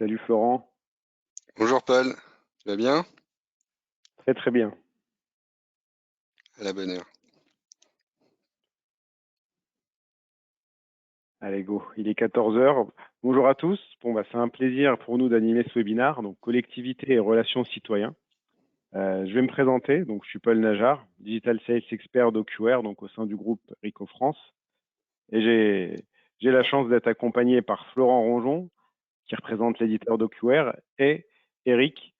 Salut Florent, Bonjour Paul, tu vas bien? très très bien. À la bonne heure. Allez go, il est 14 heures. Bonjour à tous. Bon, c'est un plaisir pour nous d'animer ce webinaire, donc collectivité et relations citoyens. Je vais me présenter, donc je suis Paul Najar, Digital Sales Expert d'OQR, donc au sein du groupe Rico France. Et j'ai la chance d'être accompagné par Florent Ronjon, qui représente l'éditeur d'OQR, et Eric,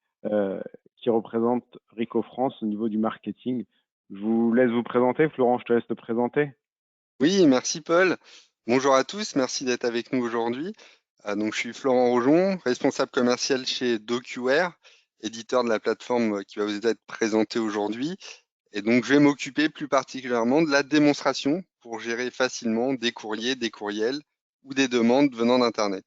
qui représente Rico France au niveau du marketing. Je vous laisse vous présenter. Florent, je te laisse te présenter. Oui, merci Paul. Bonjour à tous, merci d'être avec nous aujourd'hui. Donc, je suis Florent Rojon, responsable commercial chez DocuWare, éditeur de la plateforme qui va vous être présentée aujourd'hui. Et donc, je vais m'occuper plus particulièrement de la démonstration pour gérer facilement des courriers, des courriels ou des demandes venant d'Internet.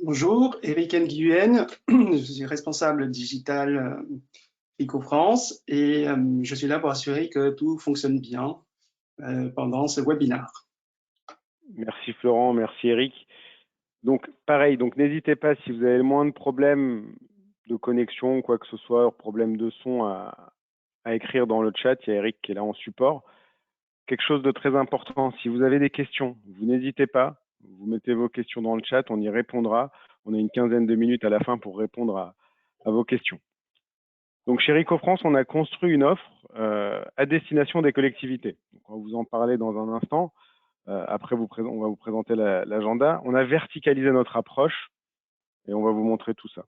Bonjour, Eric Nguyen, je suis responsable digital Rico-France et je suis là pour assurer que tout fonctionne bien pendant ce webinaire. Merci Florent, merci Eric. Donc pareil, donc n'hésitez pas si vous avez le moins de problèmes de connexion, quoi que ce soit, problème de son à écrire dans le chat. Il y a Eric qui est là en support. Quelque chose de très important, si vous avez des questions, vous n'hésitez pas, vous mettez vos questions dans le chat, on y répondra. On a une quinzaine de minutes à la fin pour répondre à vos questions. Donc chez Rico France, on a construit une offre à destination des collectivités. Donc, on va vous en parler dans un instant. Après, on va vous présenter l'agenda. On a verticalisé notre approche et on va vous montrer tout ça.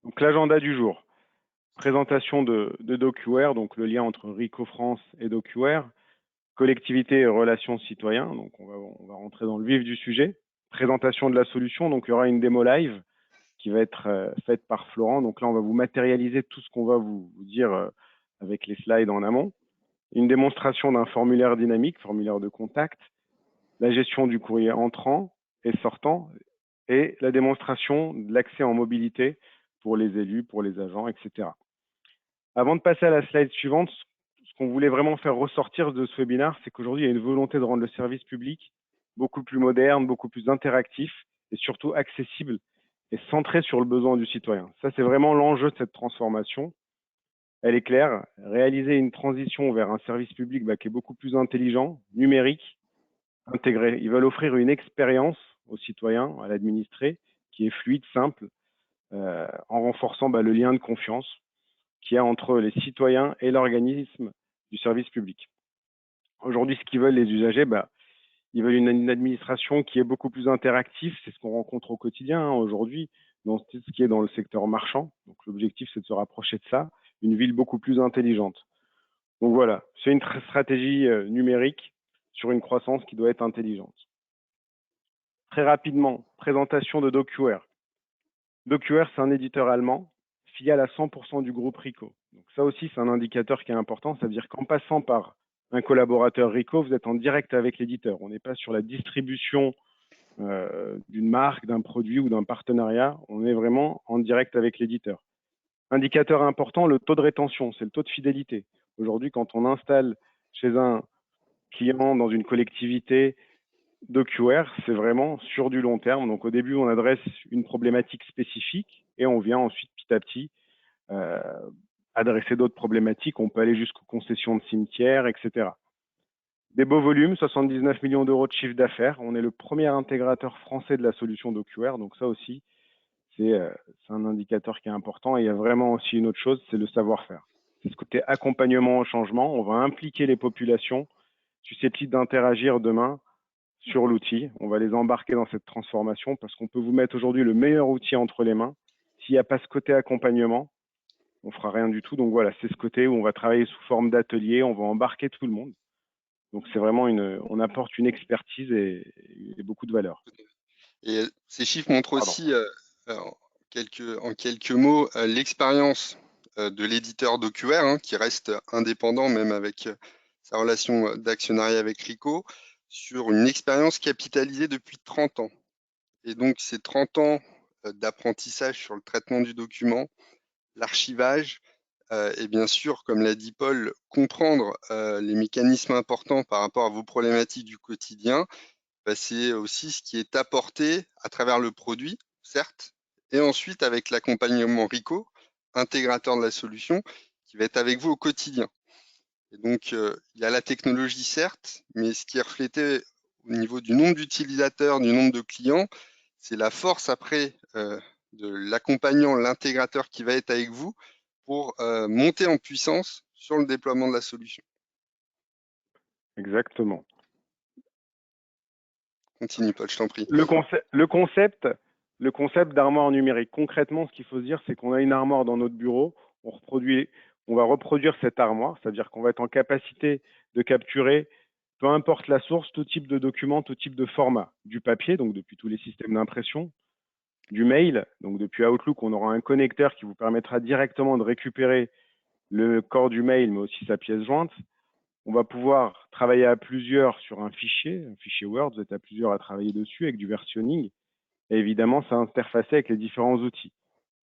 Donc l'agenda du jour, présentation de DocuWare, donc le lien entre Rico France et DocuWare, collectivité et relations citoyens, donc on va rentrer dans le vif du sujet, présentation de la solution, donc il y aura une démo live qui va être faite par Florent, donc là on va vous matérialiser tout ce qu'on va vous dire avec les slides en amont, une démonstration d'un formulaire dynamique, formulaire de contact, la gestion du courrier entrant et sortant, et la démonstration de l'accès en mobilité pour les élus, pour les agents, etc. Avant de passer à la slide suivante, ce qu'on voulait vraiment faire ressortir de ce webinaire, c'est qu'aujourd'hui, il y a une volonté de rendre le service public beaucoup plus moderne, beaucoup plus interactif et surtout accessible et centré sur le besoin du citoyen. Ça, c'est vraiment l'enjeu de cette transformation. Elle est claire, réaliser une transition vers un service public qui est beaucoup plus intelligent, numérique, intégré. Ils veulent offrir une expérience aux citoyens, à l'administré, qui est fluide, simple, en renforçant le lien de confiance qu'il y a entre les citoyens et l'organisme du service public. Aujourd'hui, ce qu'ils veulent les usagers, ils veulent une administration qui est beaucoup plus interactive. C'est ce qu'on rencontre au quotidien aujourd'hui, dans ce qui est dans le secteur marchand. Donc l'objectif, c'est de se rapprocher de ça, une ville beaucoup plus intelligente. Donc voilà, c'est une stratégie numérique sur une croissance qui doit être intelligente. Très rapidement, présentation de DocuWare. DocuWare, c'est un éditeur allemand, filiale à 100% du groupe Rico. Donc ça aussi, c'est un indicateur qui est important. Ça veut dire qu'en passant par un collaborateur Rico, vous êtes en direct avec l'éditeur. On n'est pas sur la distribution d'une marque, d'un produit ou d'un partenariat. On est vraiment en direct avec l'éditeur. Indicateur important, le taux de rétention, c'est le taux de fidélité. Aujourd'hui, quand on installe chez un client dans une collectivité DocuWare, c'est vraiment sur du long terme. Donc au début, on adresse une problématique spécifique et on vient ensuite petit à petit adresser d'autres problématiques. On peut aller jusqu'aux concessions de cimetières, etc. Des beaux volumes, 79 millions d'euros de chiffre d'affaires. On est le premier intégrateur français de la solution DocuWare. Donc ça aussi, c'est un indicateur qui est important. Et il y a vraiment aussi une autre chose, c'est le savoir-faire. C'est ce côté accompagnement au changement. On va impliquer les populations susceptibles d'interagir demain sur l'outil. On va les embarquer dans cette transformation parce qu'on peut vous mettre aujourd'hui le meilleur outil entre les mains. S'il n'y a pas ce côté accompagnement, on ne fera rien du tout. Donc voilà, c'est ce côté où on va travailler sous forme d'atelier, on va embarquer tout le monde. Donc c'est vraiment on apporte une expertise et beaucoup de valeur. Et ces chiffres montrent Pardon. aussi, en quelques mots, l'expérience de l'éditeur DocuWare, qui reste indépendant même avec sa relation d'actionnariat avec Rico, sur une expérience capitalisée depuis 30 ans. Et donc, ces 30 ans d'apprentissage sur le traitement du document, l'archivage, et bien sûr, comme l'a dit Paul, comprendre les mécanismes importants par rapport à vos problématiques du quotidien c'est aussi ce qui est apporté à travers le produit, certes, et ensuite avec l'accompagnement RICO, intégrateur de la solution, qui va être avec vous au quotidien. Et donc, il y a la technologie, certes, mais ce qui est reflété au niveau du nombre d'utilisateurs, du nombre de clients, c'est la force après de l'accompagnant, l'intégrateur qui va être avec vous pour monter en puissance sur le déploiement de la solution. Exactement. Continue, Paul, je t'en prie. Le concept d'armoire numérique. Concrètement, ce qu'il faut se dire, c'est qu'on a une armoire dans notre bureau, on va reproduire cette armoire, c'est-à-dire qu'on va être en capacité de capturer, peu importe la source, tout type de document, tout type de format. Du papier, donc depuis tous les systèmes d'impression, du mail, donc depuis Outlook, on aura un connecteur qui vous permettra directement de récupérer le corps du mail, mais aussi sa pièce jointe. On va pouvoir travailler à plusieurs sur un fichier Word, vous êtes à plusieurs à travailler dessus avec du versionning. Et évidemment, ça interfacé avec les différents outils.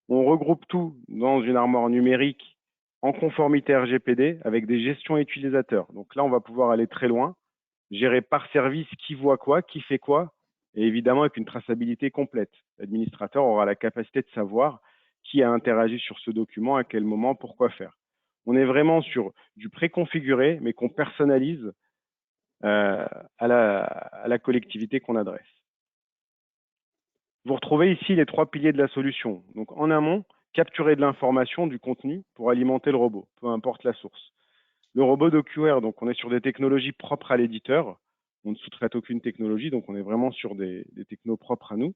On regroupe tout dans une armoire numérique en conformité RGPD avec des gestions utilisateurs. Donc là, on va pouvoir aller très loin, gérer par service qui voit quoi, qui fait quoi, et évidemment avec une traçabilité complète. L'administrateur aura la capacité de savoir qui a interagi sur ce document, à quel moment, pourquoi faire. On est vraiment sur du préconfiguré, mais qu'on personnalise à la collectivité qu'on adresse. Vous retrouvez ici les 3 piliers de la solution. Donc en amont, capturer de l'information, du contenu pour alimenter le robot, peu importe la source. Le robot DocuWare, donc on est sur des technologies propres à l'éditeur. On ne sous-traite aucune technologie, donc on est vraiment sur des technos propres à nous.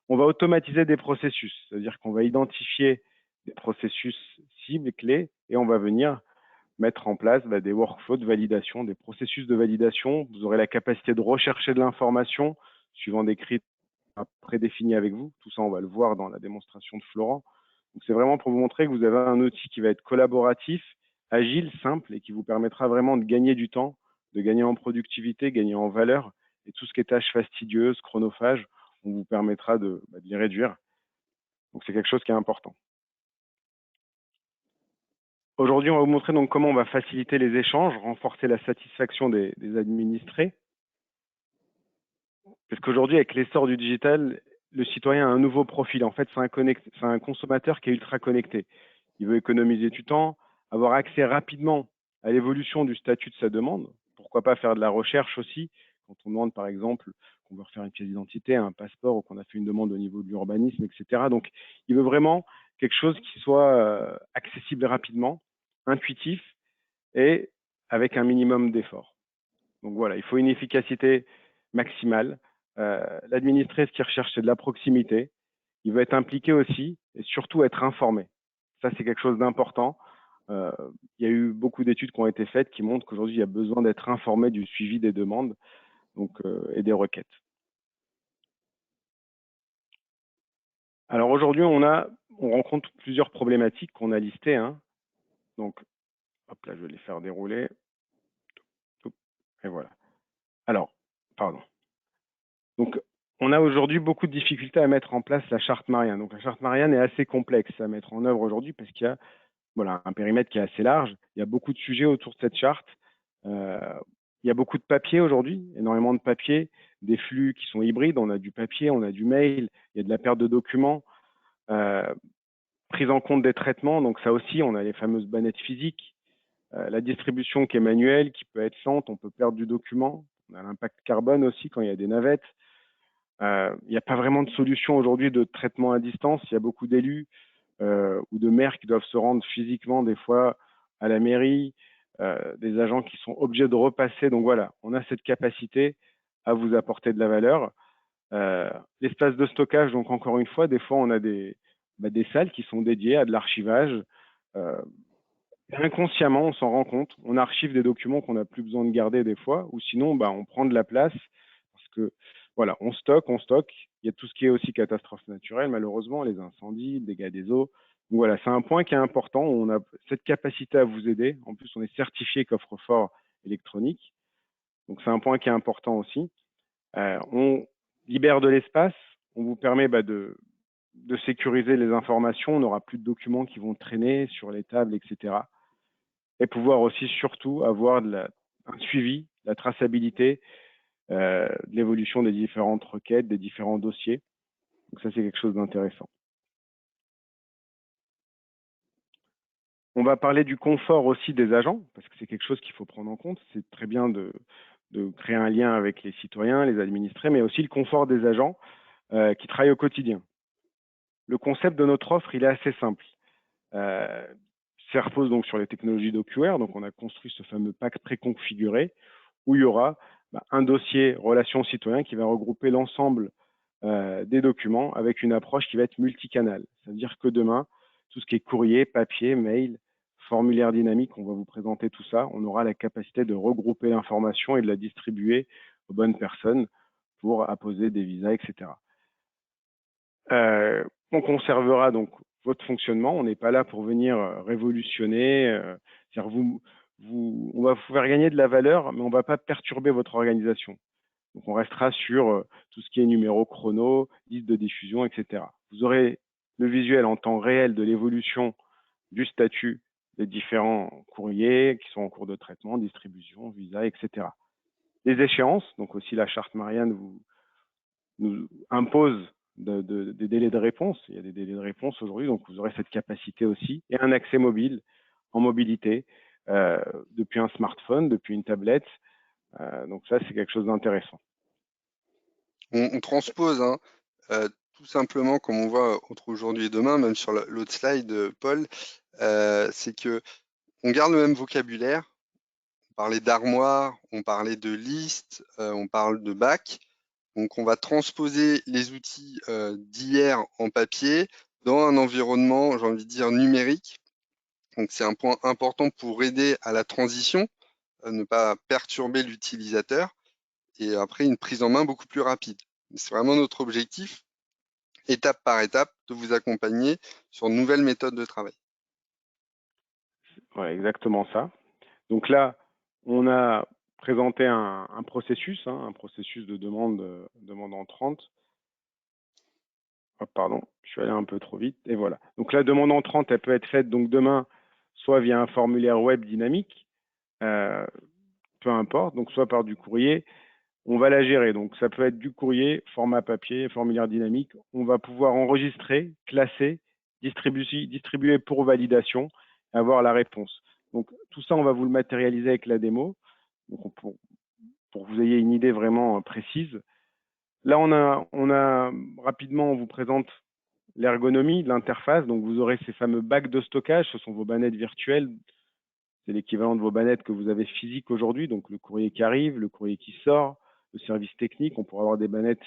On va automatiser des processus, c'est-à-dire qu'on va identifier des processus cibles, clés, et on va venir mettre en place des workflows de validation, des processus de validation. Vous aurez la capacité de rechercher de l'information suivant des critères prédéfinis avec vous. Tout ça, on va le voir dans la démonstration de Florent. Donc, c'est vraiment pour vous montrer que vous avez un outil qui va être collaboratif, agile, simple et qui vous permettra vraiment de gagner du temps, de gagner en productivité, gagner en valeur. Et tout ce qui est tâches fastidieuses, chronophages, on vous permettra de les réduire. Donc, c'est quelque chose qui est important. Aujourd'hui, on va vous montrer donc comment on va faciliter les échanges, renforcer la satisfaction des administrés. Parce qu'aujourd'hui, avec l'essor du digital, le citoyen a un nouveau profil. En fait, c'est un consommateur qui est ultra connecté. Il veut économiser du temps, avoir accès rapidement à l'évolution du statut de sa demande. Pourquoi pas faire de la recherche aussi, quand on demande par exemple qu'on veut refaire une pièce d'identité, un passeport ou qu'on a fait une demande au niveau de l'urbanisme, etc. Donc, il veut vraiment quelque chose qui soit accessible rapidement, intuitif et avec un minimum d'effort. Donc voilà, il faut une efficacité maximale. L'administré, ce qu'il recherche, c'est de la proximité. Il veut être impliqué aussi et surtout être informé. Ça, c'est quelque chose d'important. Il y a eu beaucoup d'études qui ont été faites qui montrent qu'aujourd'hui, il y a besoin d'être informé du suivi des demandes et des requêtes. Alors aujourd'hui, on rencontre plusieurs problématiques qu'on a listées. Donc, hop là, je vais les faire dérouler. Et voilà. Alors, pardon. Donc, on a aujourd'hui beaucoup de difficultés à mettre en place la charte Marianne. Donc, la charte Marianne est assez complexe à mettre en œuvre aujourd'hui parce qu'il y a un périmètre qui est assez large. Il y a beaucoup de sujets autour de cette charte. Il y a beaucoup de papier aujourd'hui, énormément de papier, des flux qui sont hybrides. On a du papier, on a du mail, il y a de la perte de documents, prise en compte des traitements. Donc, ça aussi, on a les fameuses bannettes physiques, la distribution qui est manuelle, qui peut être lente, on peut perdre du document. On a l'impact carbone aussi quand il y a des navettes. Il n'y a pas vraiment de solution aujourd'hui de traitement à distance. Il y a beaucoup d'élus ou de maires qui doivent se rendre physiquement des fois à la mairie, des agents qui sont obligés de repasser. Donc voilà, on a cette capacité à vous apporter de la valeur. L'espace de stockage, donc encore une fois, des fois on a des salles qui sont dédiées à de l'archivage. Inconsciemment, on s'en rend compte. On archive des documents qu'on n'a plus besoin de garder des fois, ou sinon on prend de la place parce que voilà, on stocke. Il y a tout ce qui est aussi catastrophe naturelle, malheureusement, les incendies, les dégâts des eaux. Donc voilà, c'est un point qui est important. On a cette capacité à vous aider. En plus, on est certifié coffre-fort électronique. Donc c'est un point qui est important aussi. On libère de l'espace. On vous permet de sécuriser les informations. On n'aura plus de documents qui vont traîner sur les tables, etc. Et pouvoir aussi surtout avoir un suivi, la traçabilité, de l'évolution des différentes requêtes, des différents dossiers. Donc ça, c'est quelque chose d'intéressant. On va parler du confort aussi des agents, parce que c'est quelque chose qu'il faut prendre en compte. C'est très bien de créer un lien avec les citoyens, les administrés, mais aussi le confort des agents qui travaillent au quotidien. Le concept de notre offre, il est assez simple. Ça repose donc sur les technologies d'OQR. Donc, on a construit ce fameux pack préconfiguré où il y aura un dossier relations citoyens qui va regrouper l'ensemble des documents avec une approche qui va être multicanal. C'est-à-dire que demain, tout ce qui est courrier, papier, mail, formulaire dynamique, on va vous présenter tout ça. On aura la capacité de regrouper l'information et de la distribuer aux bonnes personnes pour apposer des visas, etc. On conservera donc votre fonctionnement. On n'est pas là pour venir révolutionner. On va vous faire gagner de la valeur, mais on ne va pas perturber votre organisation. Donc, on restera sur tout ce qui est numéro chrono, liste de diffusion, etc. Vous aurez le visuel en temps réel de l'évolution du statut des différents courriers qui sont en cours de traitement, distribution, visa, etc. Les échéances, donc aussi la charte Marianne nous impose des délais de réponse. Il y a des délais de réponse aujourd'hui, donc vous aurez cette capacité aussi. Et un accès mobile en mobilité depuis un smartphone, depuis une tablette. Donc ça, c'est quelque chose d'intéressant. On transpose tout simplement, comme on voit entre aujourd'hui et demain, même sur l'autre slide, Paul, c'est que on garde le même vocabulaire. On parlait d'armoire, on parlait de liste, on parle de bac. Donc, on va transposer les outils d'hier en papier dans un environnement, j'ai envie de dire, numérique. Donc, c'est un point important pour aider à la transition, ne pas perturber l'utilisateur et après une prise en main beaucoup plus rapide. C'est vraiment notre objectif, étape par étape, de vous accompagner sur de nouvelles méthodes de travail. Ouais, exactement ça. Donc là, on a présenté un processus de demande entrante. Oh, pardon, je suis allé un peu trop vite. Et voilà. Donc la demande entrante, elle peut être faite donc demain, soit via un formulaire web dynamique, peu importe, donc soit par du courrier. On va la gérer. Donc ça peut être du courrier, format papier, formulaire dynamique. On va pouvoir enregistrer, classer, distribuer pour validation et avoir la réponse. Donc tout ça, on va vous le matérialiser avec la démo. Donc, pour que vous ayez une idée vraiment précise. Là, on a rapidement, on vous présente l'ergonomie de l'interface. Donc, vous aurez ces fameux bacs de stockage. Ce sont vos bannettes virtuelles. C'est l'équivalent de vos bannettes que vous avez physiques aujourd'hui. Donc, le courrier qui arrive, le courrier qui sort, le service technique. On pourra avoir des bannettes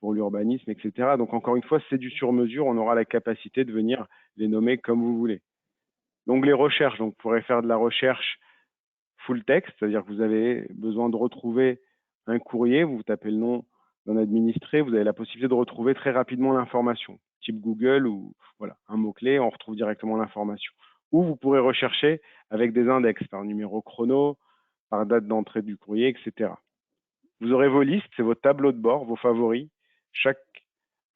pour l'urbanisme, etc. Donc, encore une fois, c'est du sur-mesure. On aura la capacité de venir les nommer comme vous voulez. Donc, les recherches. Donc, vous pourrez faire de la recherche full text, c'est-à-dire que vous avez besoin de retrouver un courrier, vous tapez le nom d'un administré, vous avez la possibilité de retrouver très rapidement l'information, type Google ou voilà, un mot-clé, on retrouve directement l'information. Ou vous pourrez rechercher avec des index par numéro chrono, par date d'entrée du courrier, etc. Vous aurez vos listes, c'est vos tableaux de bord, vos favoris. Chaque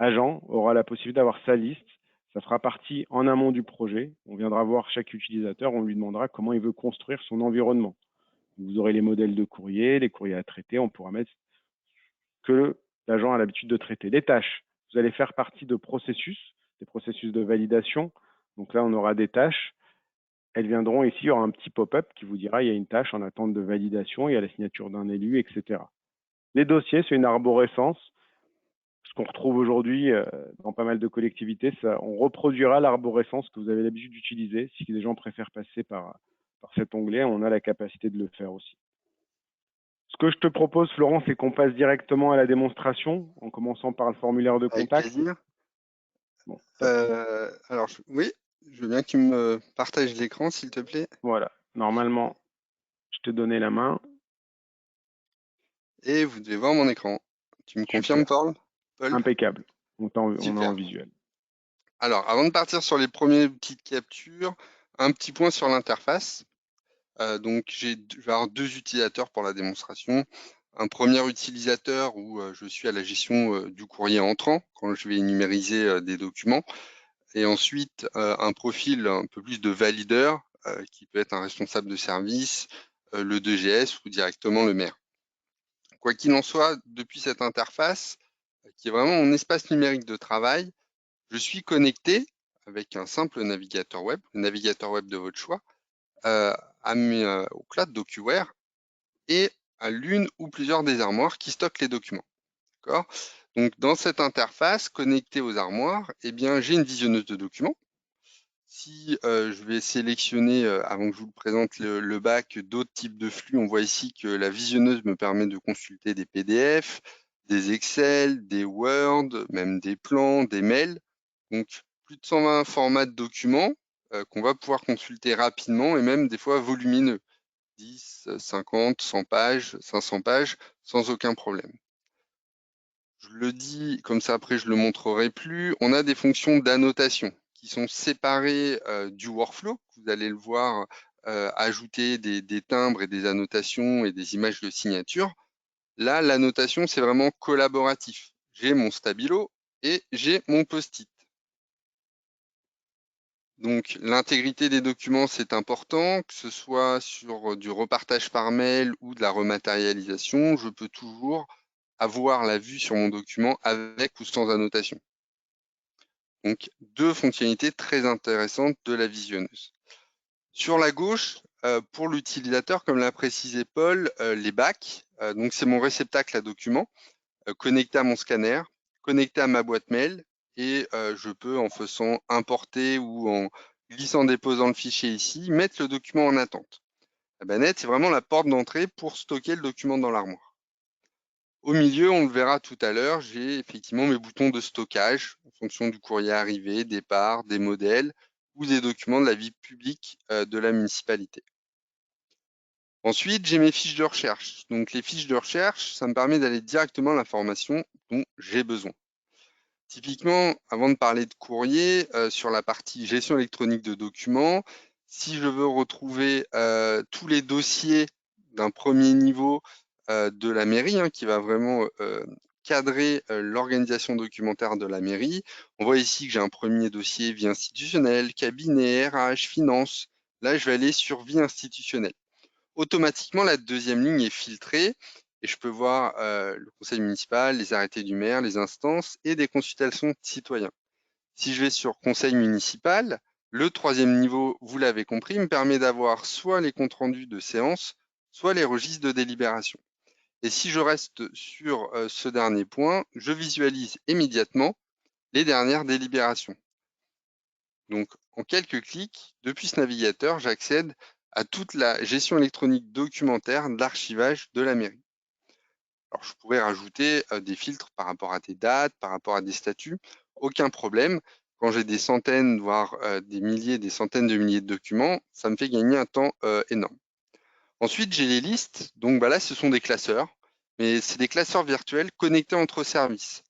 agent aura la possibilité d'avoir sa liste. Ça fera partie en amont du projet. On viendra voir chaque utilisateur, on lui demandera comment il veut construire son environnement. Vous aurez les modèles de courrier, les courriers à traiter, on pourra mettre que l'agent a l'habitude de traiter. Les tâches, vous allez faire partie de processus, des processus de validation. Donc là, on aura des tâches. Elles viendront ici, il y aura un petit pop-up qui vous dira il y a une tâche en attente de validation, il y a la signature d'un élu, etc. Les dossiers, c'est une arborescence. Ce qu'on retrouve aujourd'hui dans pas mal de collectivités, on reproduira l'arborescence que vous avez l'habitude d'utiliser. Si les gens préfèrent passer par cet onglet, on a la capacité de le faire aussi. Ce que je te propose, Florent, c'est qu'on passe directement à la démonstration, en commençant par le formulaire de contact. Avec plaisir. Bon, alors, oui, je veux bien que tu me partages l'écran, s'il te plaît. Voilà, normalement, je te donnais la main. Et vous devez voir mon écran. Tu me confirmes, Paul? Impeccable. On est en visuel. Alors, avant de partir sur les premières petites captures, un petit point sur l'interface. Donc, je vais avoir deux utilisateurs pour la démonstration. Un premier utilisateur où je suis à la gestion du courrier entrant, quand je vais numériser des documents. Et ensuite, un profil un peu plus de valideur, qui peut être un responsable de service, le DGS ou directement le maire. Quoi qu'il en soit, depuis cette interface, qui est vraiment mon espace numérique de travail, je suis connecté avec un simple navigateur web, le navigateur web de votre choix, au cloud DocuWare et à l'une ou plusieurs des armoires qui stockent les documents. Donc, dans cette interface connectée aux armoires, eh bien, j'ai une visionneuse de documents. Si je vais sélectionner, avant que je vous le présente, le bac, d'autres types de flux, on voit ici que la visionneuse me permet de consulter des PDF, des Excel, des Word, même des plans, des mails. Donc, plus de 120 formats de documents qu'on va pouvoir consulter rapidement et même des fois volumineux. 10, 50, 100 pages, 500 pages, sans aucun problème. Je le dis, comme ça après je le montrerai plus, on a des fonctions d'annotation qui sont séparées du workflow. Vous allez le voir ajouter des timbres et des annotations et des images de signature. Là, l'annotation, c'est vraiment collaboratif. J'ai mon stabilo et j'ai mon post-it. Donc, l'intégrité des documents, c'est important, que ce soit sur du repartage par mail ou de la rematérialisation, je peux toujours avoir la vue sur mon document avec ou sans annotation. Donc, deux fonctionnalités très intéressantes de la visionneuse. Sur la gauche, pour l'utilisateur, comme l'a précisé Paul, les bacs, donc c'est mon réceptacle à documents, connecté à mon scanner, connecté à ma boîte mail, et je peux, en faisant importer ou en glissant déposant le fichier ici, mettre le document en attente. La bannette, c'est vraiment la porte d'entrée pour stocker le document dans l'armoire. Au milieu, on le verra tout à l'heure, j'ai effectivement mes boutons de stockage en fonction du courrier arrivé, départ, des modèles ou des documents de la vie publique de la municipalité. Ensuite, j'ai mes fiches de recherche. Donc, les fiches de recherche, ça me permet d'aller directement à l'information dont j'ai besoin. Typiquement, avant de parler de courrier, sur la partie gestion électronique de documents, si je veux retrouver tous les dossiers d'un premier niveau de la mairie, qui va vraiment cadrer l'organisation documentaire de la mairie, on voit ici que j'ai un premier dossier vie institutionnelle, cabinet, RH, finance. Là, je vais aller sur vie institutionnelle. Automatiquement, la deuxième ligne est filtrée et je peux voir le conseil municipal, les arrêtés du maire, les instances et des consultations de citoyens. Si je vais sur conseil municipal, le troisième niveau, vous l'avez compris, me permet d'avoir soit les comptes rendus de séance, soit les registres de délibération. Et si je reste sur ce dernier point, je visualise immédiatement les dernières délibérations. Donc, en quelques clics, depuis ce navigateur, j'accède à toute la gestion électronique documentaire de l'archivage de la mairie. Alors, je pourrais rajouter des filtres par rapport à des dates, par rapport à des statuts, aucun problème. Quand j'ai des centaines, voire des milliers, des centaines de milliers de documents, ça me fait gagner un temps énorme. Ensuite, j'ai les listes. Donc là, ce sont des classeurs, mais c'est des classeurs virtuels connectés entre services,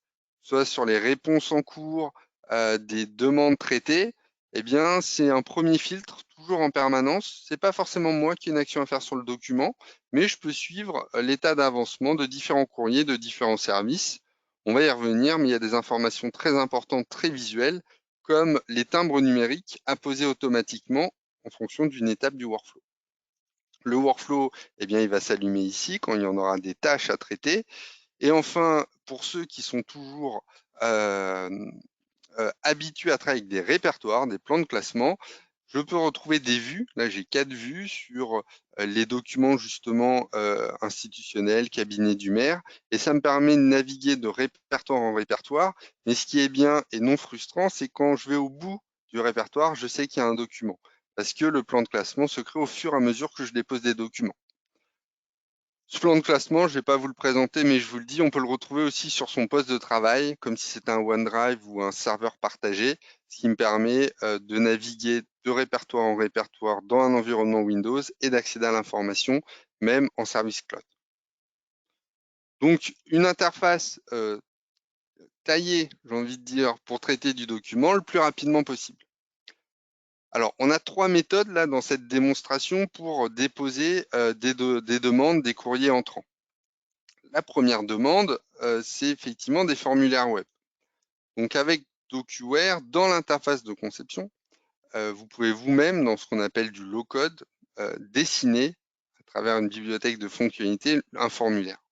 soit sur les réponses en cours, des demandes traitées. Eh bien, c'est un premier filtre, toujours en permanence. C'est pas forcément moi qui ai une action à faire sur le document, mais je peux suivre l'état d'avancement de différents courriers, de différents services. On va y revenir, mais il y a des informations très importantes, très visuelles, comme les timbres numériques apposés automatiquement en fonction d'une étape du workflow. Le workflow, eh bien, il va s'allumer ici quand il y en aura des tâches à traiter. Et enfin, pour ceux qui sont toujours habitués à travailler avec des répertoires, des plans de classement, je peux retrouver des vues. Là, j'ai 4 vues sur les documents justement institutionnels, cabinet du maire. Et ça me permet de naviguer de répertoire en répertoire. Mais ce qui est bien et non frustrant, c'est quand je vais au bout du répertoire, je sais qu'il y a un document. Parce que le plan de classement se crée au fur et à mesure que je dépose des documents. Ce plan de classement, je ne vais pas vous le présenter, mais je vous le dis, on peut le retrouver aussi sur son poste de travail, comme si c'était un OneDrive ou un serveur partagé, ce qui me permet de naviguer de répertoire en répertoire dans un environnement Windows et d'accéder à l'information, même en service cloud. Donc, une interface taillée, j'ai envie de dire, pour traiter du document le plus rapidement possible. Alors, on a 3 méthodes là dans cette démonstration pour déposer des demandes, des courriers entrants. La première demande, c'est effectivement des formulaires web. Donc, avec DocuWare, dans l'interface de conception, vous pouvez vous-même, dans ce qu'on appelle du low-code, dessiner à travers une bibliothèque de fonctionnalités un formulaire.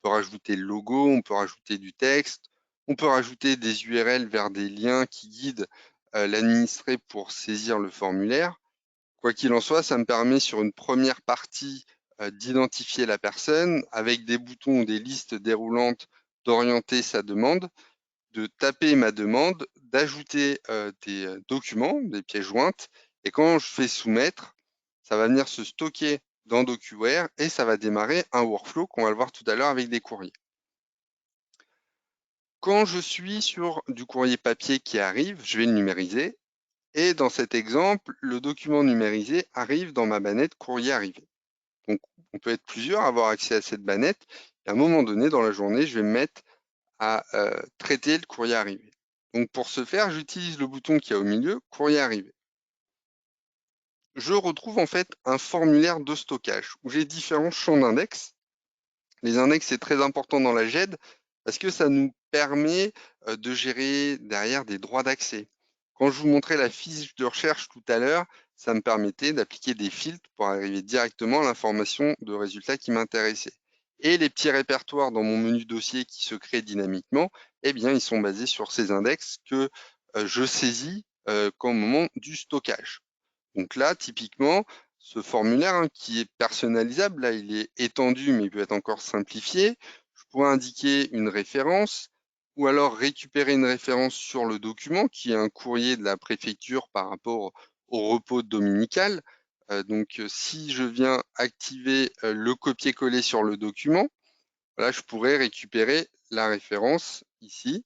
peut rajouter le logo, on peut rajouter du texte, on peut rajouter des URL vers des liens qui guident l'administré pour saisir le formulaire. Quoi qu'il en soit, ça me permet sur une première partie d'identifier la personne avec des boutons ou des listes déroulantes d'orienter sa demande, de taper ma demande, d'ajouter des documents, des pièces jointes, et quand je fais soumettre, ça va venir se stocker dans DocuWare et ça va démarrer un workflow qu'on va le voir tout à l'heure avec des courriers. Quand je suis sur du courrier papier qui arrive, je vais le numériser. Et dans cet exemple, le document numérisé arrive dans ma bannette courrier arrivé. Donc, on peut être plusieurs à avoir accès à cette bannette. Et à un moment donné, dans la journée, je vais me mettre à traiter le courrier arrivé. Donc, pour ce faire, j'utilise le bouton qui est au milieu, courrier arrivé. Je retrouve en fait un formulaire de stockage où j'ai différents champs d'index. Les index, c'est très important dans la GED parce que ça nous permet de gérer derrière des droits d'accès. Quand je vous montrais la fiche de recherche tout à l'heure, ça me permettait d'appliquer des filtres pour arriver directement à l'information de résultats qui m'intéressait. Et les petits répertoires dans mon menu dossier qui se créent dynamiquement, eh bien, ils sont basés sur ces index que je saisis au moment du stockage. Donc là, typiquement, ce formulaire qui est personnalisable, là, il est étendu, mais il peut être encore simplifié. Je pourrais indiquer une référence ou alors récupérer une référence sur le document qui est un courrier de la préfecture par rapport au repos dominical. Donc, si je viens activer le copier-coller sur le document, là, je pourrais récupérer la référence ici.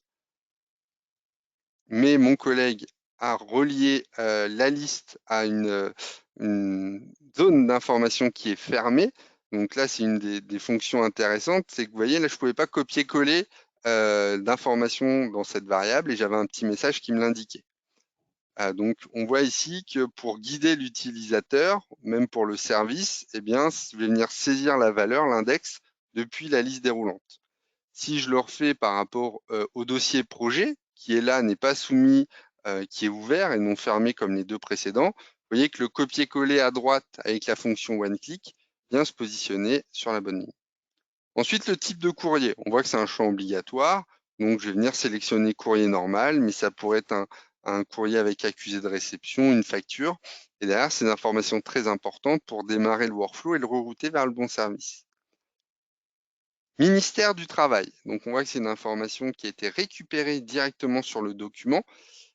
Mais mon collègue a relié la liste à une zone d'information qui est fermée. Donc là, c'est une des fonctions intéressantes, c'est que vous voyez, là, je ne pouvais pas copier-coller d'informations dans cette variable et j'avais un petit message qui me l'indiquait. Donc, on voit ici que pour guider l'utilisateur, même pour le service, eh bien, je vais venir saisir la valeur, l'index, depuis la liste déroulante. Si je le refais par rapport au dossier projet, qui est là, n'est pas soumis, qui est ouvert et non fermé comme les deux précédents, vous voyez que le copier-coller à droite avec la fonction one-click vient se positionner sur la bonne ligne. Ensuite, le type de courrier. On voit que c'est un champ obligatoire, donc je vais venir sélectionner courrier normal, mais ça pourrait être un courrier avec accusé de réception, une facture. Et derrière, c'est une information très importante pour démarrer le workflow et le rerouter vers le bon service. Ministère du Travail. Donc, on voit que c'est une information qui a été récupérée directement sur le document.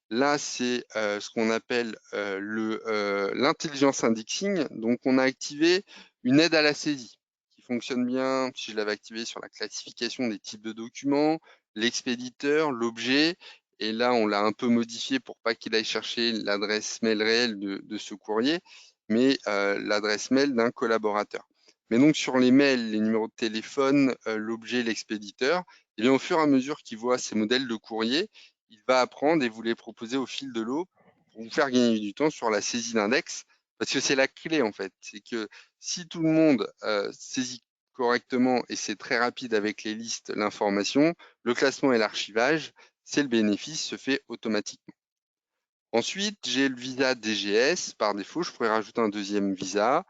Là, c'est ce qu'on appelle l'intelligence indexing. Donc, on a activé une aide à la saisie qui fonctionne bien si je l'avais activé sur la classification des types de documents, l'expéditeur, l'objet. Et là, on l'a un peu modifié pour pas qu'il aille chercher l'adresse mail réelle de ce courrier, mais l'adresse mail d'un collaborateur. Mais donc, sur les mails, les numéros de téléphone, l'objet, l'expéditeur, et bien, au fur et à mesure qu'il voit ces modèles de courrier, il va apprendre et vous les proposer au fil de l'eau pour vous faire gagner du temps sur la saisie d'index, parce que c'est la clé en fait. C'est que si tout le monde saisit correctement et c'est très rapide avec les listes, l'information, le classement et l'archivage, c'est le bénéfice se fait automatiquement. Ensuite, j'ai le visa DGS. Par défaut, je pourrais rajouter un deuxième visa.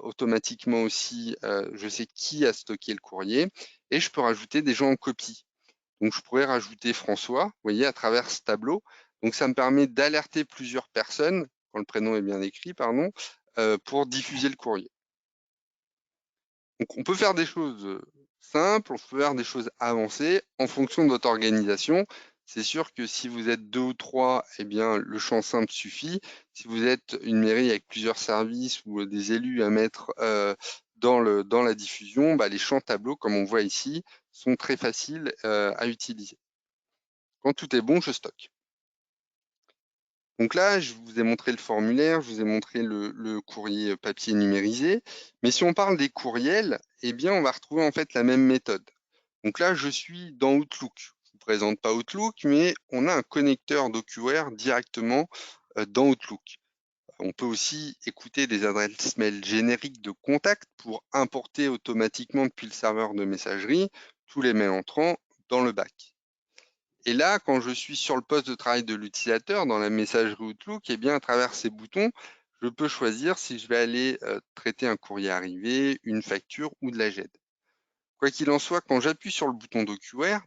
Automatiquement aussi, je sais qui a stocké le courrier et je peux rajouter des gens en copie. Donc, je pourrais rajouter François, vous voyez, à travers ce tableau. Donc, ça me permet d'alerter plusieurs personnes, quand le prénom est bien écrit, pardon, pour diffuser le courrier. Donc, on peut faire des choses simples, on peut faire des choses avancées en fonction de votre organisation. C'est sûr que si vous êtes 2 ou 3, eh bien, le champ simple suffit. Si vous êtes une mairie avec plusieurs services ou des élus à mettre dans la diffusion, bah, les champs tableaux, comme on voit ici, sont très faciles à utiliser. Quand tout est bon, je stocke. Donc là, je vous ai montré le formulaire, je vous ai montré le courrier papier numérisé. Mais si on parle des courriels, eh bien, on va retrouver en fait la même méthode. Donc là, je suis dans Outlook. Je ne vous présente pas Outlook, mais on a un connecteur DocuWare directement dans Outlook. On peut aussi écouter des adresses mail génériques de contact pour importer automatiquement depuis le serveur de messagerie tous les mails entrants dans le bac. Et là, quand je suis sur le poste de travail de l'utilisateur, dans la messagerie Outlook, eh bien, à travers ces boutons, je peux choisir si je vais aller traiter un courrier arrivé, une facture ou de la GED. Quoi qu'il en soit, quand j'appuie sur le bouton DocuWare,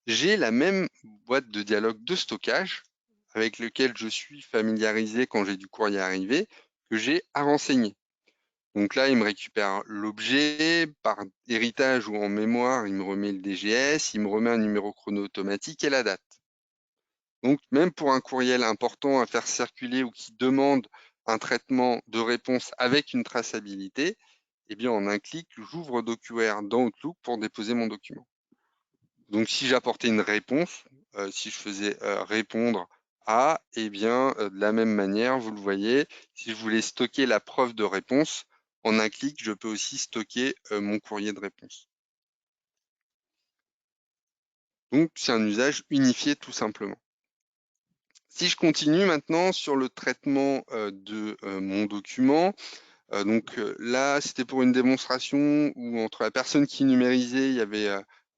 j'ai la même boîte de dialogue de stockage avec lequel je suis familiarisé quand j'ai du courrier arrivé, que j'ai à renseigner. Donc là, il me récupère l'objet, par héritage ou en mémoire, il me remet le DGS, il me remet un numéro chrono automatique et la date. Donc même pour un courriel important à faire circuler ou qui demande un traitement de réponse avec une traçabilité, eh bien en un clic, j'ouvre DocuWare dans Outlook pour déposer mon document. Donc si j'apportais une réponse, si je faisais répondre à, eh bien de la même manière, vous le voyez, si je voulais stocker la preuve de réponse, en un clic, je peux aussi stocker mon courrier de réponse. Donc c'est un usage unifié tout simplement. Si je continue maintenant sur le traitement de mon document, là, c'était pour une démonstration où entre la personne qui numérisait, il y avait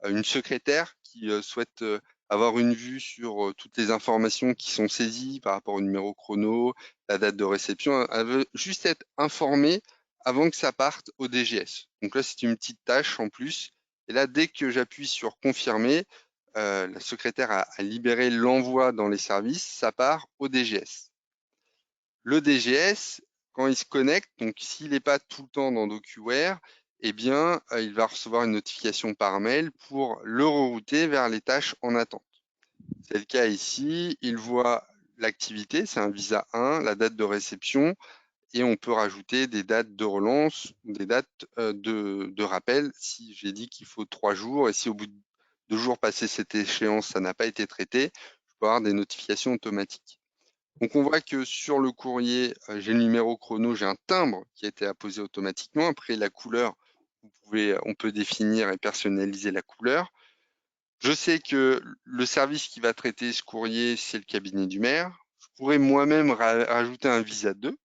une secrétaire qui souhaite avoir une vue sur toutes les informations qui sont saisies par rapport au numéro chrono, la date de réception. Elle veut juste être informée avant que ça parte au DGS. Donc là, c'est une petite tâche en plus. Et là, dès que j'appuie sur confirmer, la secrétaire a libéré l'envoi dans les services, ça part au DGS. Le DGS, quand il se connecte, donc s'il n'est pas tout le temps dans DocuWare, eh bien, il va recevoir une notification par mail pour le rerouter vers les tâches en attente. C'est le cas ici, il voit l'activité, c'est un visa 1, la date de réception, et on peut rajouter des dates de relance ou des dates de rappel. Si j'ai dit qu'il faut 3 jours, et si au bout de 2 jours passés cette échéance, ça n'a pas été traité, je peux avoir des notifications automatiques. Donc on voit que sur le courrier, j'ai le numéro chrono, j'ai un timbre qui a été apposé automatiquement. Après la couleur, on peut définir et personnaliser la couleur. Je sais que le service qui va traiter ce courrier, c'est le cabinet du maire. Je pourrais moi-même rajouter un visa 2,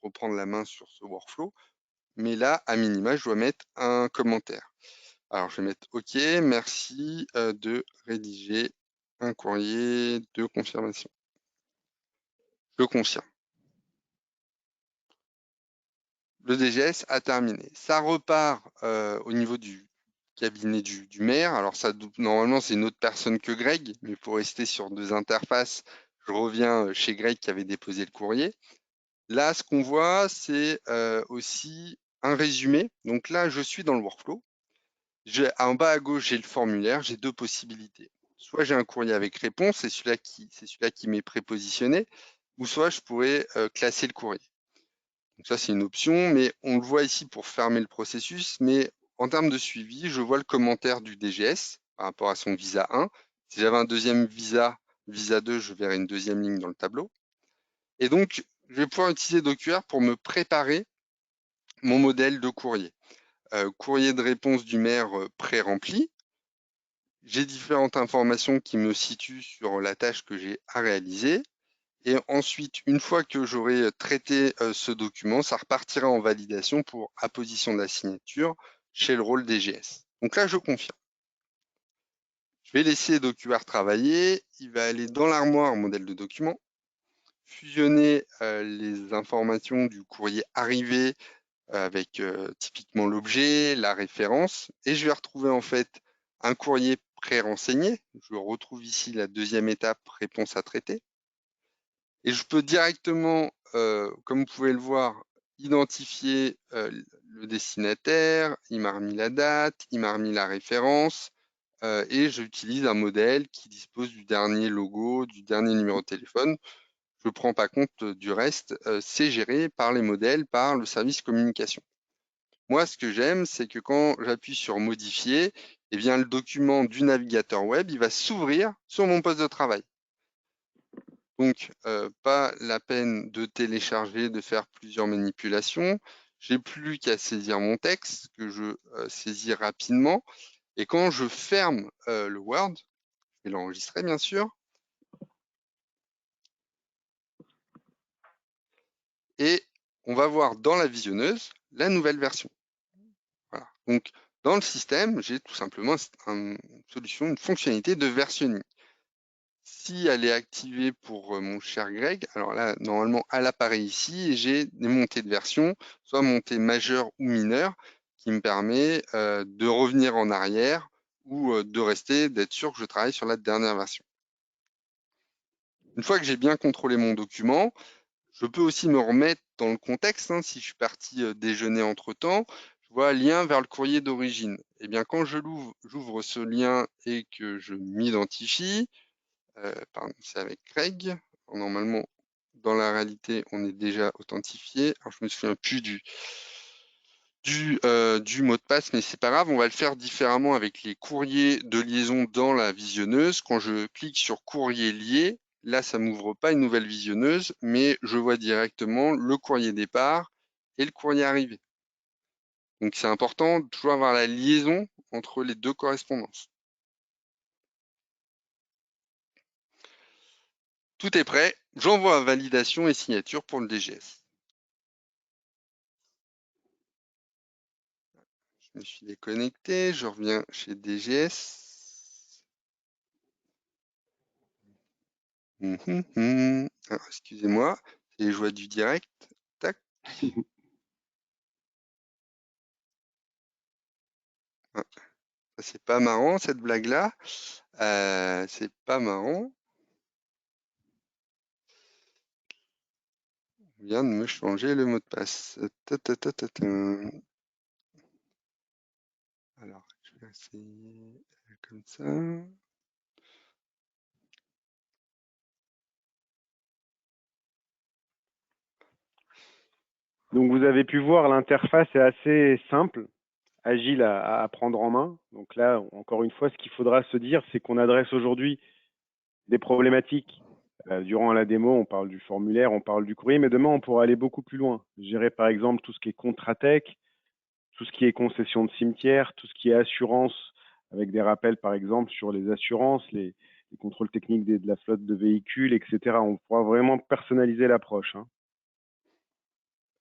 reprendre la main sur ce workflow. Mais là, à minima, je dois mettre un commentaire. Alors je vais mettre OK, merci de rédiger un courrier de confirmation. Je confirme. Le DGS a terminé. Ça repart au niveau du cabinet du maire. Alors ça, normalement, c'est une autre personne que Greg, mais pour rester sur 2 interfaces, je reviens chez Greg qui avait déposé le courrier. Là, ce qu'on voit, c'est aussi un résumé. Donc là, je suis dans le workflow. En bas à gauche, j'ai le formulaire. J'ai 2 possibilités. Soit j'ai un courrier avec réponse, c'est celui-là qui m'est prépositionné, ou soit je pourrais classer le courrier. Donc ça, c'est une option, mais on le voit ici pour fermer le processus. Mais en termes de suivi, je vois le commentaire du DGS par rapport à son visa 1. Si j'avais un deuxième visa 2, je verrais une deuxième ligne dans le tableau. Et donc, je vais pouvoir utiliser DocuWare pour me préparer mon modèle de courrier. Courrier de réponse du maire pré-rempli. J'ai différentes informations qui me situent sur la tâche que j'ai à réaliser. Et ensuite, une fois que j'aurai traité ce document, ça repartira en validation pour apposition de la signature chez le rôle DGS. Donc là, je confirme. Je vais laisser DocuWare travailler. Il va aller dans l'armoire modèle de document, fusionner les informations du courrier arrivé avec typiquement l'objet, la référence, et je vais retrouver en fait un courrier pré-renseigné. Je retrouve ici la deuxième étape, réponse à traiter. Et je peux directement, comme vous pouvez le voir, identifier le destinataire, il m'a remis la date, il m'a remis la référence, et j'utilise un modèle qui dispose du dernier logo, du dernier numéro de téléphone. Je ne prends pas compte du reste, c'est géré par les modèles, par le service communication. Moi, ce que j'aime, c'est que quand j'appuie sur modifier, eh bien, le document du navigateur web, il va s'ouvrir sur mon poste de travail. Donc, pas la peine de télécharger, de faire plusieurs manipulations. J'ai plus qu'à saisir mon texte, que je saisis rapidement. Et quand je ferme le Word, je vais l'enregistrer bien sûr, et on va voir dans la visionneuse la nouvelle version. Voilà. Donc, dans le système, j'ai tout simplement une solution, une fonctionnalité de versionning. Si elle est activée pour mon cher Greg, alors là, normalement, elle apparaît ici et j'ai des montées de version, soit montée majeure ou mineure. qui me permet de revenir en arrière ou d'être sûr que je travaille sur la dernière version. Une fois que j'ai bien contrôlé mon document, je peux aussi me remettre dans le contexte. Si je suis parti déjeuner entre-temps, je vois lien vers le courrier d'origine. Eh bien, quand j'ouvre ce lien et que je m'identifie, pardon, c'est avec Greg. Normalement, dans la réalité, on est déjà authentifié. Alors, je me souviens plus du mot de passe, mais c'est pas grave, on va le faire différemment avec les courriers de liaison dans la visionneuse. Quand je clique sur courrier lié, là, ça m'ouvre pas une nouvelle visionneuse, mais je vois directement le courrier départ et le courrier arrivé. Donc, c'est important de toujours avoir la liaison entre les deux correspondances. Tout est prêt, j'envoie à validation et signature pour le DGS. Je me suis déconnecté, je reviens chez DGS. Excusez-moi, c'est les joies du direct. Tac. Ah, ça, c'est pas marrant cette blague-là. C'est pas marrant. On vient de me changer le mot de passe. Alors, je vais essayer comme ça. Donc vous avez pu voir, l'interface est assez simple, agile à prendre en main. Donc là, encore une fois, ce qu'il faudra se dire, c'est qu'on adresse aujourd'hui des problématiques. Durant la démo, on parle du formulaire, on parle du courrier, mais demain, on pourra aller beaucoup plus loin. Gérer par exemple tout ce qui est Contratech, tout ce qui est concession de cimetière, tout ce qui est assurance, avec des rappels par exemple sur les assurances, les contrôles techniques de la flotte de véhicules, etc. On pourra vraiment personnaliser l'approche.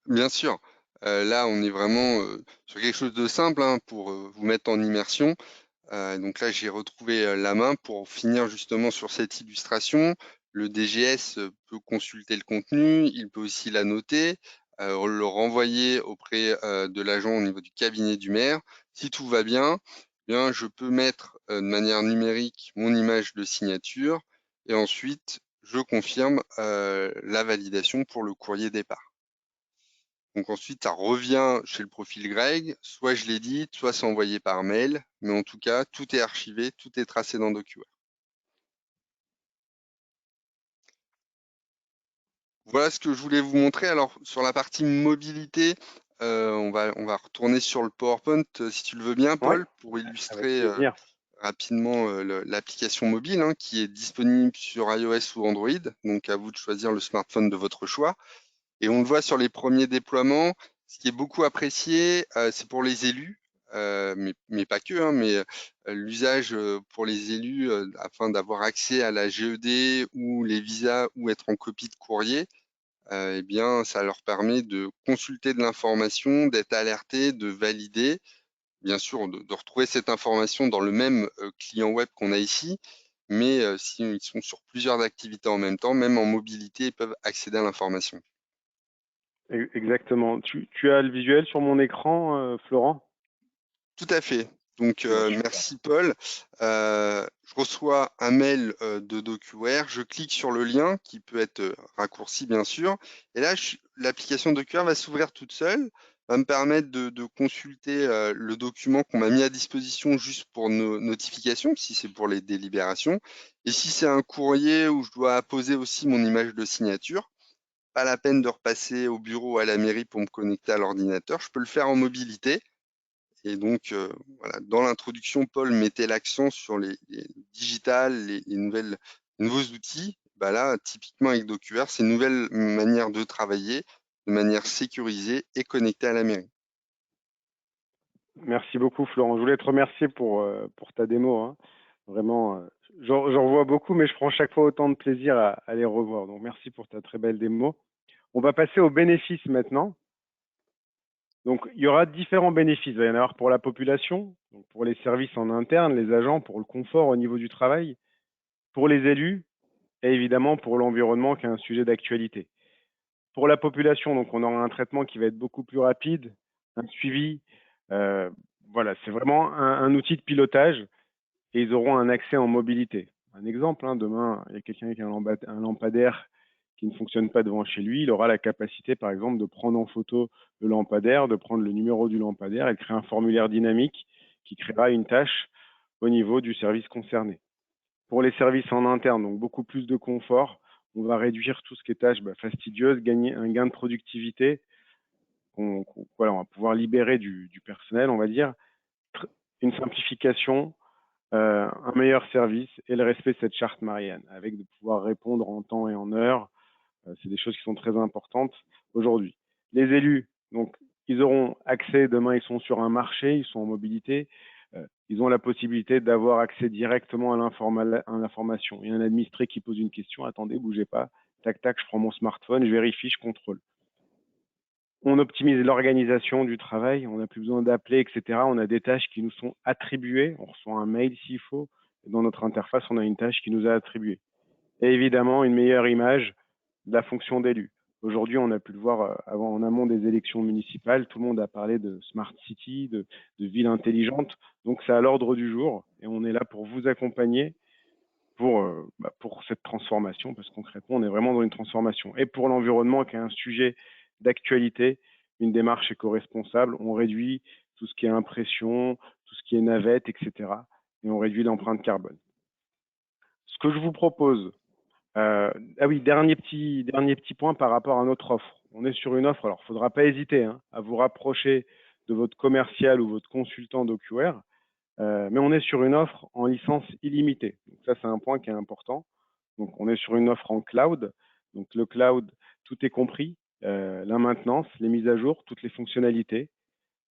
Bien sûr. Là, on est vraiment sur quelque chose de simple pour vous mettre en immersion. Donc là, j'ai retrouvé la main pour finir justement sur cette illustration. Le DGS peut consulter le contenu, il peut aussi la noter, le renvoyer auprès de l'agent au niveau du cabinet du maire. Si tout va bien, je peux mettre de manière numérique mon image de signature et ensuite, je confirme la validation pour le courrier départ. Donc ensuite, ça revient chez le profil Greg, soit je l'édite, soit c'est envoyé par mail, mais en tout cas, tout est archivé, tout est tracé dans DocuWare. Voilà ce que je voulais vous montrer. Alors, sur la partie mobilité, on va retourner sur le PowerPoint, si tu le veux bien, Paul, Ouais, pour avec illustrer plaisir. rapidement l'application mobile qui est disponible sur iOS ou Android. Donc, à vous de choisir le smartphone de votre choix. Et on le voit sur les premiers déploiements, ce qui est beaucoup apprécié, c'est pour les élus, mais pas que, mais l'usage pour les élus afin d'avoir accès à la GED ou les visas ou être en copie de courrier, eh bien, ça leur permet de consulter de l'information, d'être alerté, de valider, bien sûr, de retrouver cette information dans le même client web qu'on a ici, mais s'ils sont sur plusieurs activités en même temps, même en mobilité, ils peuvent accéder à l'information. Exactement. Tu as le visuel sur mon écran, Florent? Tout à fait. Donc, Bon, super. merci Paul. Je reçois un mail de DocuWare. Je clique sur le lien qui peut être raccourci, bien sûr. Et là, l'application DocuWare va s'ouvrir toute seule, va me permettre de consulter le document qu'on m'a mis à disposition juste pour nos notifications, si c'est pour les délibérations. Et si c'est un courrier où je dois apposer aussi mon image de signature, pas la peine de repasser au bureau ou à la mairie pour me connecter à l'ordinateur. Je peux le faire en mobilité. Et donc, voilà, dans l'introduction, Paul mettait l'accent sur les digitales, les nouveaux outils. Bah là, typiquement avec DocuWare, c'est une nouvelle manière de travailler, de manière sécurisée et connectée à la mairie. Merci beaucoup, Florent. Je voulais te remercier pour ta démo. Vraiment, j'en vois beaucoup, mais je prends chaque fois autant de plaisir à les revoir. Donc, merci pour ta très belle démo. On va passer aux bénéfices maintenant. Donc, il y aura différents bénéfices. Il va y en avoir pour la population, donc pour les services en interne, les agents, pour le confort au niveau du travail, pour les élus et évidemment pour l'environnement qui est un sujet d'actualité. Pour la population, donc on aura un traitement qui va être beaucoup plus rapide, un suivi Voilà, c'est vraiment un outil de pilotage et ils auront un accès en mobilité. Un exemple, hein, demain, il y a quelqu'un qui a un lampadaire qui ne fonctionne pas devant chez lui, il aura la capacité, par exemple, de prendre en photo le lampadaire, de prendre le numéro du lampadaire et de créer un formulaire dynamique qui créera une tâche au niveau du service concerné. Pour les services en interne, donc beaucoup plus de confort, on va réduire tout ce qui est tâches fastidieuses, gagner un gain de productivité, voilà, on va pouvoir libérer du personnel, on va dire, une simplification, un meilleur service et le respect de cette charte Marianne, avec de pouvoir répondre en temps et en heure. C'est des choses qui sont très importantes aujourd'hui. Les élus, donc, ils auront accès, demain, ils sont sur un marché, ils sont en mobilité, ils ont la possibilité d'avoir accès directement à l'information. Il y a un administré qui pose une question, attendez, bougez pas, tac, tac, je prends mon smartphone, je vérifie, je contrôle. On optimise l'organisation du travail, on n'a plus besoin d'appeler, etc. On a des tâches qui nous sont attribuées, on reçoit un mail s'il faut, et dans notre interface, on a une tâche qui nous a attribuée. Et évidemment, une meilleure image de la fonction d'élu. Aujourd'hui, on a pu le voir avant, en amont des élections municipales, tout le monde a parlé de smart city, de ville intelligente, donc c'est à l'ordre du jour, et on est là pour vous accompagner pour cette transformation, parce que concrètement, on est vraiment dans une transformation. Et pour l'environnement, qui est un sujet d'actualité, une démarche éco-responsable, on réduit tout ce qui est impression, tout ce qui est navette, etc. Et on réduit l'empreinte carbone. Ce que je vous propose, ah oui, dernier petit point par rapport à notre offre. On est sur une offre, alors il ne faudra pas hésiter à vous rapprocher de votre commercial ou votre consultant d'OQR, mais on est sur une offre en licence illimitée. Donc ça, c'est un point qui est important. Donc, on est sur une offre en cloud. Donc, le cloud, tout est compris. La maintenance, les mises à jour, toutes les fonctionnalités.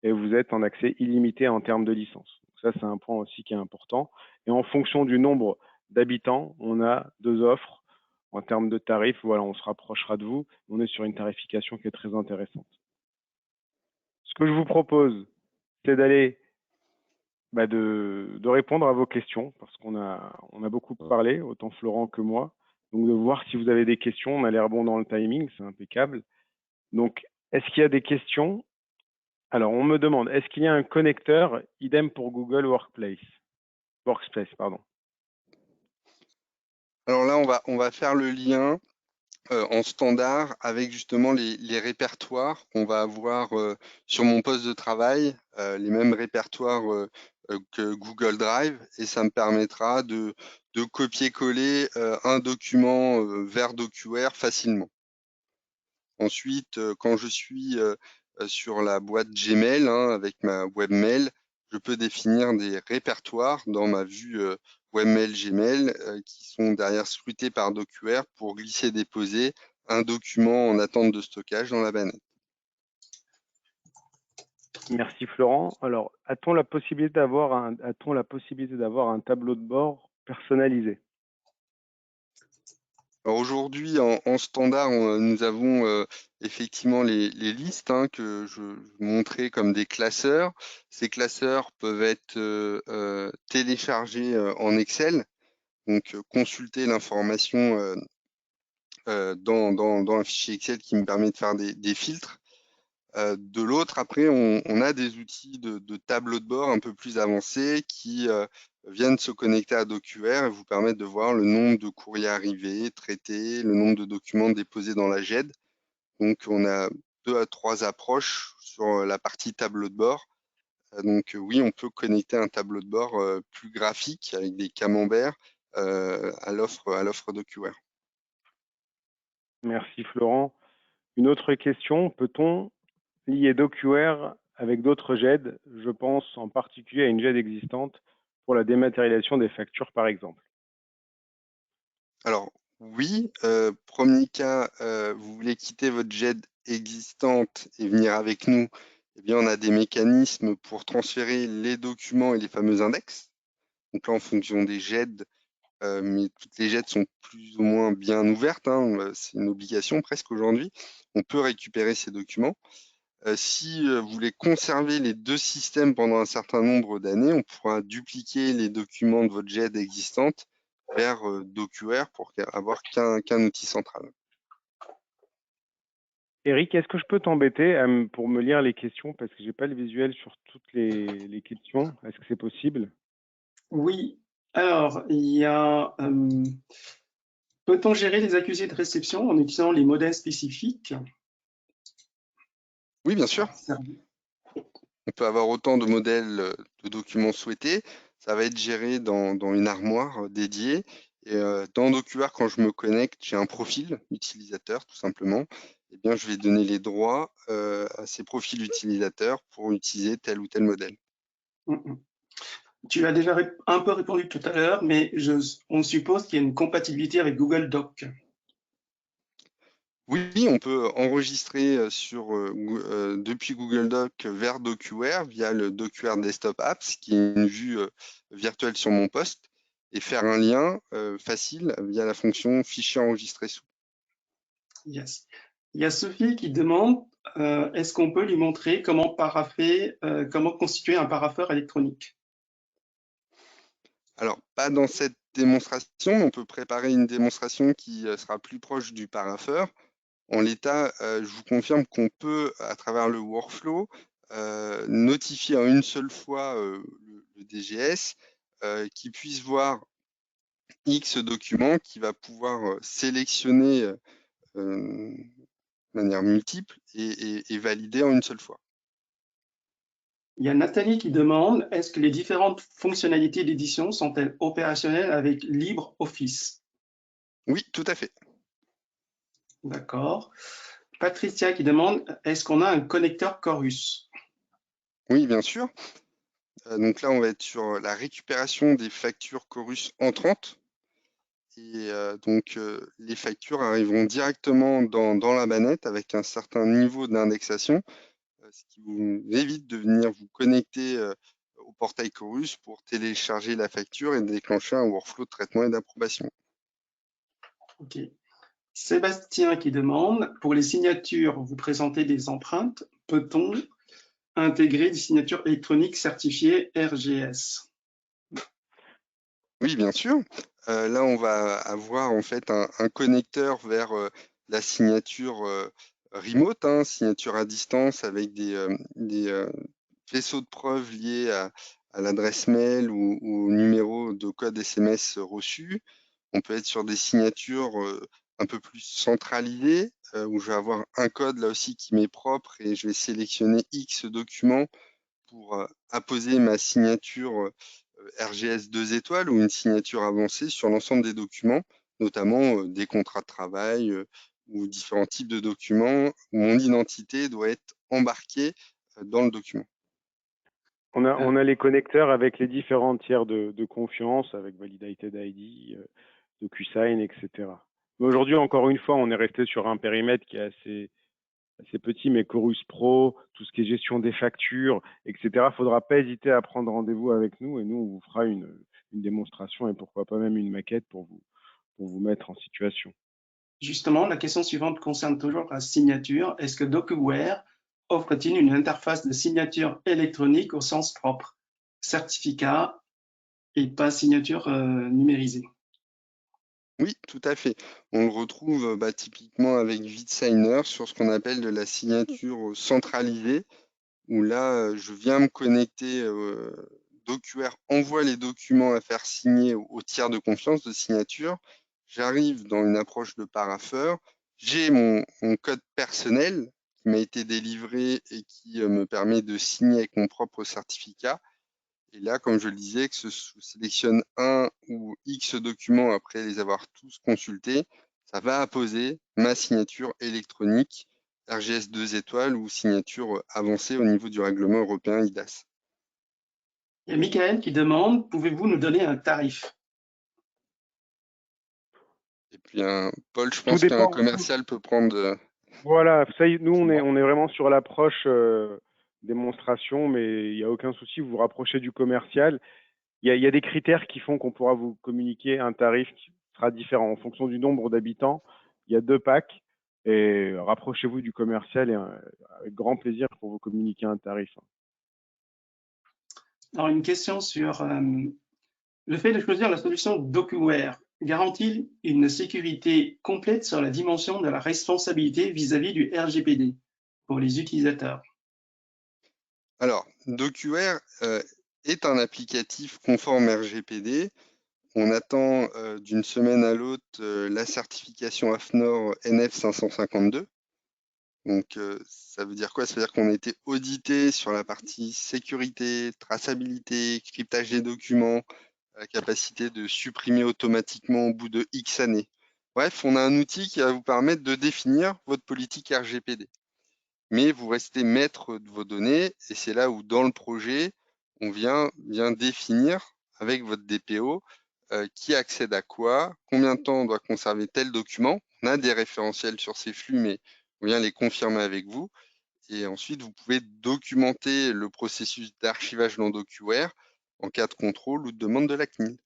Et vous êtes en accès illimité en termes de licence. Donc, ça, c'est un point aussi qui est important. Et en fonction du nombre d'habitants, on a 2 offres. En termes de tarifs, voilà, on se rapprochera de vous. On est sur une tarification qui est très intéressante. Ce que je vous propose, c'est d'aller de répondre à vos questions, parce qu'on a beaucoup parlé, autant Florent que moi. Donc, de voir si vous avez des questions. On a l'air bon dans le timing, c'est impeccable. Donc, est-ce qu'il y a des questions? Alors, on me demande, est-ce qu'il y a un connecteur, idem pour Google Workspace, pardon. Alors là, on va faire le lien en standard avec justement les répertoires qu'on va avoir sur mon poste de travail, les mêmes répertoires que Google Drive, et ça me permettra de copier-coller un document vers DocuWare facilement. Ensuite, quand je suis sur la boîte Gmail, avec ma webmail, je peux définir des répertoires dans ma vue webmail Gmail qui sont derrière scrutés par DocuWare pour glisser-déposer un document en attente de stockage dans la bannette. Merci Florent. Alors, a-t-on la possibilité d'avoir un tableau de bord personnalisé? Alors aujourd'hui, en standard, nous avons effectivement les listes que je montrais comme des classeurs. Ces classeurs peuvent être téléchargés en Excel, donc consulter l'information dans un fichier Excel qui me permet de faire des filtres. De l'autre, après, on a des outils de tableau de bord un peu plus avancés qui viennent se connecter à DocuWare et vous permettent de voir le nombre de courriers arrivés, traités, le nombre de documents déposés dans la GED. Donc, on a 2 à 3 approches sur la partie tableau de bord. Donc, oui, on peut connecter un tableau de bord plus graphique avec des camemberts à l'offre DocuWare. Merci Florent. Une autre question, peut-on lier DocuWare avec d'autres GED? Je pense en particulier à une GED existante pour la dématérialisation des factures, par exemple. Alors oui, premier cas, vous voulez quitter votre GED existante et venir avec nous, eh bien on a des mécanismes pour transférer les documents et les fameux index. Donc là, en fonction des GED, mais toutes les GED sont plus ou moins bien ouvertes, c'est une obligation presque aujourd'hui. On peut récupérer ces documents. Si vous voulez conserver les 2 systèmes pendant un certain nombre d'années, on pourra dupliquer les documents de votre GED existante vers DocuWare pour avoir qu'un outil central. Eric, est-ce que je peux t'embêter pour me lire les questions parce que j'ai pas le visuel sur toutes les questions? Est-ce que c'est possible? Oui, alors, il y a peut-on gérer les accusés de réception en utilisant les modèles spécifiques? Oui, bien sûr. Servi. On peut avoir autant de modèles de documents souhaités. Ça va être géré dans une armoire dédiée. Et dans DocuWare, quand je me connecte, j'ai un profil utilisateur, tout simplement. Eh bien, je vais donner les droits à ces profils utilisateurs pour utiliser tel ou tel modèle. Mhm. Tu as déjà un peu répondu tout à l'heure, mais on suppose qu'il y a une compatibilité avec Google Doc. Oui, on peut enregistrer depuis Google Doc vers DocuWare via le DocuWare Desktop Apps, qui est une vue virtuelle sur mon poste, et faire un lien facile via la fonction fichier enregistré sous. Yes. Il y a Sophie qui demande est-ce qu'on peut lui montrer comment comment constituer un parapheur électronique? Alors, pas dans cette démonstration, mais on peut préparer une démonstration qui sera plus proche du parapheur. En l'état, je vous confirme qu'on peut, à travers le workflow, notifier en une seule fois le DGS qui puisse voir X documents, qui va pouvoir sélectionner de manière multiple et valider en une seule fois. Il y a Nathalie qui demande est-ce que les différentes fonctionnalités d'édition sont-elles opérationnelles avec LibreOffice? Oui, tout à fait. D'accord. Patricia qui demande est-ce qu'on a un connecteur Chorus? Oui, bien sûr. Donc là, on va être sur la récupération des factures Chorus entrantes. Et donc, les factures arriveront directement dans la manette avec un certain niveau d'indexation, ce qui vous évite de venir vous connecter au portail Chorus pour télécharger la facture et déclencher un workflow de traitement et d'approbation. Ok. Sébastien qui demande pour les signatures, vous présentez des empreintes, peut-on intégrer des signatures électroniques certifiées RGS? Oui, bien sûr. Là, on va avoir en fait un connecteur vers la signature remote, hein, signature à distance avec des faisceaux de preuves liés à l'adresse mail ou au numéro de code SMS reçu. On peut être sur des signatures un peu plus centralisées, où je vais avoir un code là aussi qui m'est propre et je vais sélectionner X documents pour apposer ma signature RGS 2 étoiles ou une signature avancée sur l'ensemble des documents, notamment des contrats de travail ou différents types de documents où mon identité doit être embarquée dans le document. On a les connecteurs avec les différents tiers de confiance, avec Validated ID, DocuSign, etc. Mais aujourd'hui, encore une fois, on est resté sur un périmètre qui est assez petit, mais Chorus Pro, tout ce qui est gestion des factures, etc. Il ne faudra pas hésiter à prendre rendez-vous avec nous et nous, on vous fera une démonstration et pourquoi pas même une maquette pour vous mettre en situation. Justement, la question suivante concerne toujours la signature. Est-ce que DocuWare offre-t-il une interface de signature électronique au sens propre, certificat et pas signature numérisée? Oui, tout à fait. On le retrouve typiquement avec VidSigner sur ce qu'on appelle de la signature centralisée, où là, je viens me connecter, DocuWare envoie les documents à faire signer au tiers de confiance de signature. J'arrive dans une approche de parapheur, j'ai mon code personnel qui m'a été délivré et qui me permet de signer avec mon propre certificat. Et là, comme je le disais, que je sélectionne un ou X documents après les avoir tous consultés, ça va apposer ma signature électronique RGS 2 étoiles ou signature avancée au niveau du règlement européen IDAS. Il y a Michael qui demande pouvez-vous nous donner un tarif? Et puis, Paul, je Tout pense qu'un dépend. commercial peut prendre. Voilà, ça, nous, on est vraiment sur l'approche démonstration, mais il n'y a aucun souci, vous vous rapprochez du commercial. Il y a des critères qui font qu'on pourra vous communiquer un tarif qui sera différent en fonction du nombre d'habitants. Il y a 2 packs et rapprochez-vous du commercial et avec grand plaisir pour vous communiquer un tarif. Alors, une question sur le fait de choisir la solution DocuWare. garantit une sécurité complète sur la dimension de la responsabilité vis-à-vis du RGPD pour les utilisateurs? Alors, DocuWare est un applicatif conforme RGPD. On attend d'une semaine à l'autre la certification AFNOR NF 552. Donc, ça veut dire quoi? Ça veut dire qu'on a été audité sur la partie sécurité, traçabilité, cryptage des documents, la capacité de supprimer automatiquement au bout de X années. Bref, on a un outil qui va vous permettre de définir votre politique RGPD. Mais vous restez maître de vos données et c'est là où, dans le projet, on vient définir avec votre DPO qui accède à quoi, combien de temps on doit conserver tel document. On a des référentiels sur ces flux, mais on vient les confirmer avec vous. Et ensuite, vous pouvez documenter le processus d'archivage dans DocuWare en cas de contrôle ou de demande de la CNIL.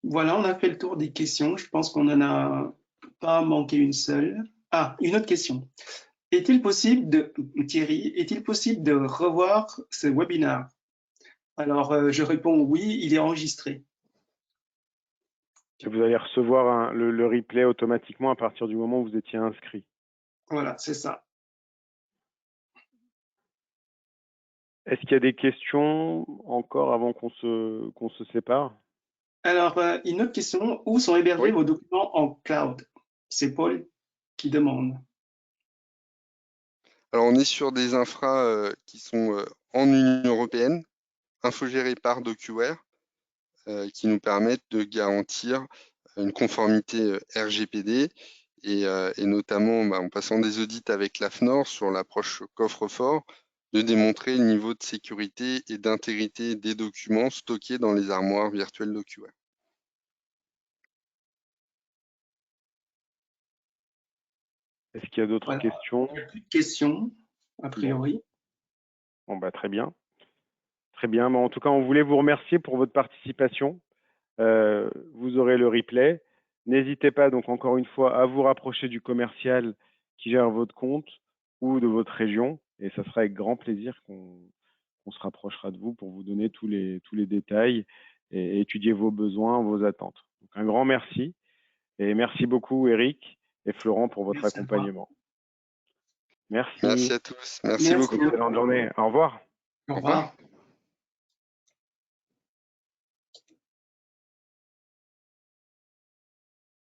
Voilà, on a fait le tour des questions. Je pense qu'on n'en a pas manqué une seule. Ah, une autre question. Thierry, est-il possible de revoir ce webinaire? Alors, je réponds oui, il est enregistré. Vous allez recevoir le replay automatiquement à partir du moment où vous étiez inscrit. Voilà, c'est ça. Est-ce qu'il y a des questions encore avant qu'on se sépare? Alors, une autre question, où sont hébergés Oui. vos documents en cloud? C'est Paul qui demande. Alors, on est sur des infras qui sont en Union européenne, infogérées par DocuWare, qui nous permettent de garantir une conformité RGPD et notamment en passant des audits avec l'AFNOR sur l'approche coffre-fort, de démontrer le niveau de sécurité et d'intégrité des documents stockés dans les armoires virtuelles DocuWare. Est-ce qu'il y a d'autres questions? Il n'y a plus de questions, a priori. Bon, bah, très bien. Très bien. En tout cas, on voulait vous remercier pour votre participation. Vous aurez le replay. N'hésitez pas, donc encore une fois, à vous rapprocher du commercial qui gère votre compte ou de votre région. Et ça sera avec grand plaisir qu'on se rapprochera de vous pour vous donner tous les détails et étudier vos besoins, vos attentes. Donc, un grand merci. Et merci beaucoup, Eric et Florent, pour votre accompagnement. Merci. Merci à tous. Merci beaucoup. Excellente journée. Au revoir. Au revoir.